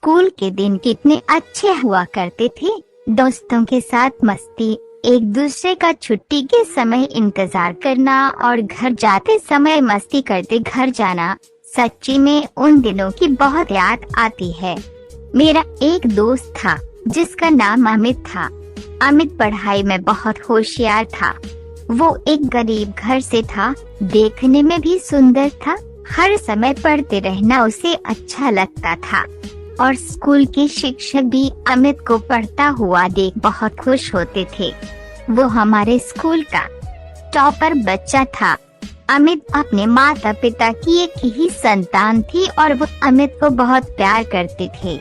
School के दिन कितने अच्छे हुआ करते थे। दोस्तों के साथ मस्ती, एक दूसरे का छुट्टी के समय इंतजार करना और घर जाते समय मस्ती करते घर जाना, सच्ची में उन दिनों की बहुत याद आती है। मेरा एक दोस्त था जिसका नाम अमित था। अमित पढ़ाई में बहुत होशियार था। वो एक गरीब घर से था, देखने में भी सुंदर था। हर समय पढ़ते रहना उसे अच्छा लगता था और स्कूल के शिक्षक भी अमित को पढ़ता हुआ देख बहुत खुश होते थे। वो हमारे स्कूल का टॉपर बच्चा था। अमित अपने माता पिता की एक ही संतान थी और वो अमित को बहुत प्यार करते थे।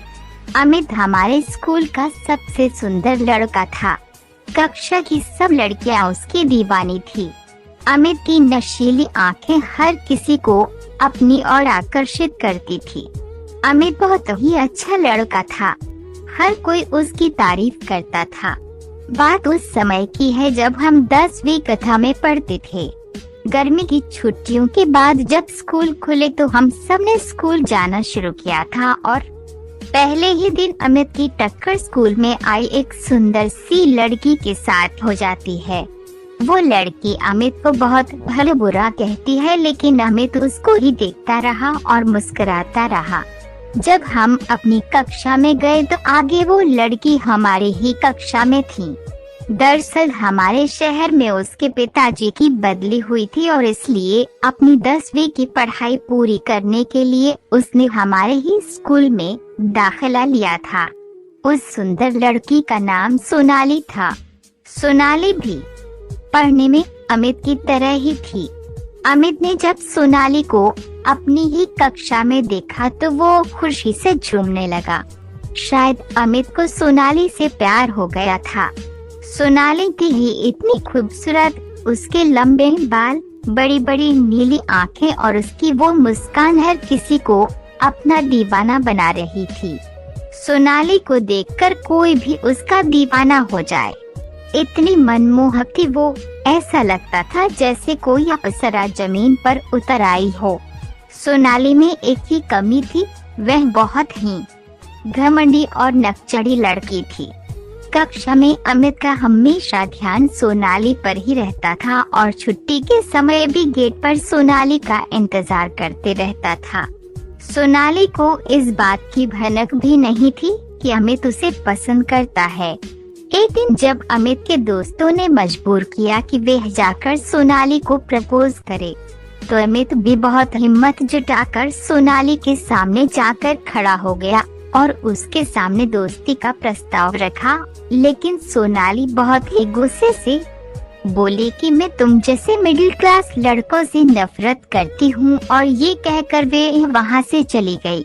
अमित हमारे स्कूल का सबसे सुंदर लड़का था। कक्षा की सब लड़कियां उसकी दीवानी थी। अमित की नशीली आंखें हर किसी को अपनी ओर आकर्षित करती थी। अमित बहुत ही अच्छा लड़का था। हर कोई उसकी तारीफ करता था। बात उस समय की है जब हम 10वीं कक्षा में पढ़ते थे। गर्मी की छुट्टियों के बाद जब स्कूल खुले तो हम सब ने स्कूल जाना शुरू किया था और पहले ही दिन अमित की टक्कर स्कूल में आई एक सुंदर सी लड़की के साथ हो जाती है। वो लड़की अमित को बहुत भला बुरा कहती है, लेकिन अमित उसको ही देखता रहा और मुस्कुराता रहा। जब हम अपनी कक्षा में गए तो आगे वो लड़की हमारे ही कक्षा में थी। दरअसल हमारे शहर में उसके पिताजी की बदली हुई थी और इसलिए अपनी 10वीं की पढ़ाई पूरी करने के लिए उसने हमारे ही स्कूल में दाखिला लिया था। उस सुंदर लड़की का नाम सोनाली था। सोनाली भी पढ़ने में अमित की तरह ही थी। अमित ने जब सोनाली को अपनी ही कक्षा में देखा तो वो खुशी से झूमने लगा। शायद अमित को सोनाली से प्यार हो गया था। सोनाली थी ही इतनी खूबसूरत, उसके लंबे बाल, बड़ी बड़ी नीली आंखें और उसकी वो मुस्कान हर किसी को अपना दीवाना बना रही थी। सोनाली को देखकर कोई भी उसका दीवाना हो जाए, इतनी मनमोहक थी वो। ऐसा लगता था जैसे कोई अप्सरा जमीन पर उतर आई हो। सोनाली में एक ही कमी थी, वह बहुत ही घमंडी और नकचढ़ी लड़की थी। कक्षा में अमित का हमेशा ध्यान सोनाली पर ही रहता था और छुट्टी के समय भी गेट पर सोनाली का इंतजार करते रहता था। सोनाली को इस बात की भनक भी नहीं थी कि अमित उसे पसंद करता है। एक दिन जब अमित के दोस्तों ने मजबूर किया कि वे जाकर सोनाली को प्रपोज करे, तो अमित भी बहुत हिम्मत जुटाकर सोनाली के सामने जाकर खड़ा हो गया और उसके सामने दोस्ती का प्रस्ताव रखा। लेकिन सोनाली बहुत ही गुस्से से बोली कि मैं तुम जैसे मिडिल क्लास लड़कों से नफरत करती हूँ, और ये कहकर वे वहाँ से चली गई।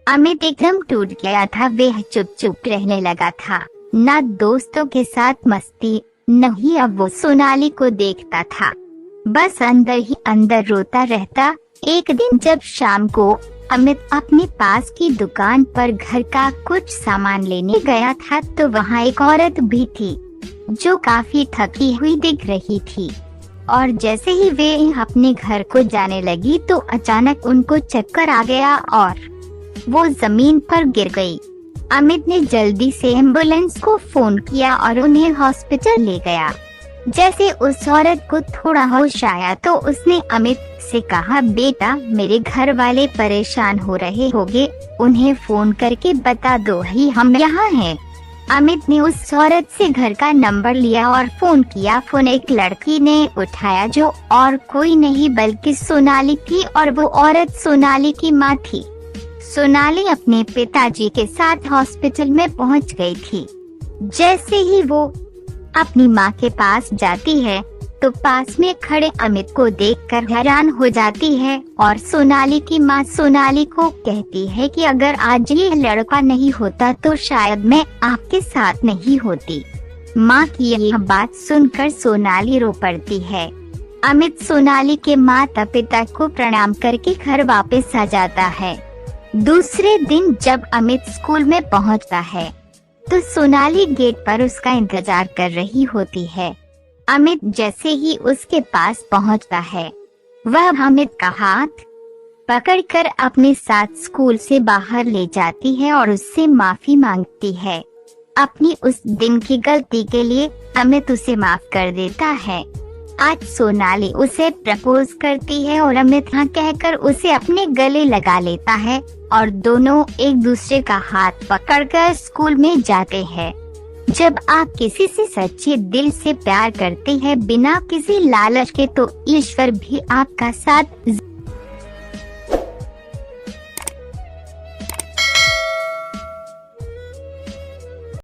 अमित एकदम टूट गया था। वह चुप चुप रहने लगा था, न दोस्तों के साथ मस्ती, न ही अब वो सोनाली को देखता था, बस अंदर ही अंदर रोता रहता। एक दिन जब शाम को अमित अपने पास की दुकान पर घर का कुछ सामान लेने गया था तो वहाँ एक औरत भी थी जो काफी थकी हुई दिख रही थी। और जैसे ही वे अपने घर को जाने लगी तो अचानक उनको चक्कर आ गया और वो जमीन पर गिर गई। अमित ने जल्दी से एम्बुलेंस को फोन किया और उन्हें हॉस्पिटल ले गया। जैसे उस औरत को थोड़ा होश आया तो उसने अमित से कहा, बेटा मेरे घर वाले परेशान हो रहे होंगे, उन्हें फोन करके बता दो ही हम यहाँ हैं। अमित ने उस औरत से घर का नंबर लिया और फोन किया। फोन एक लड़की ने उठाया जो और कोई नहीं बल्कि सोनाली थी और वो औरत सोनाली की माँ थी। सोनाली अपने पिताजी के साथ हॉस्पिटल में पहुँच गई थी। जैसे ही वो अपनी माँ के पास जाती है तो पास में खड़े अमित को देखकर हैरान हो जाती है और सोनाली की माँ सोनाली को कहती है कि अगर आज ये लड़का नहीं होता तो शायद मैं आपके साथ नहीं होती। माँ की यह बात सुनकर सोनाली रो पड़ती है। अमित सोनाली के माता पिता को प्रणाम करके घर वापस आ जाता है। दूसरे दिन जब अमित स्कूल में पहुँचता है तो सोनाली गेट पर उसका इंतजार कर रही होती है। अमित जैसे ही उसके पास पहुंचता है वह अमित का हाथ पकड़कर अपने साथ स्कूल से बाहर ले जाती है और उससे माफी मांगती है। अपनी उस दिन की गलती के लिए अमित उसे माफ कर देता है। आज सोनाली उसे प्रपोज करती है और अमित हाँ कहकर उसे अपने गले लगा लेता है और दोनों एक दूसरे का हाथ पकड़कर स्कूल में जाते हैं। जब आप किसी से सच्चे दिल से प्यार करते हैं बिना किसी लालच के, तो ईश्वर भी आपका साथ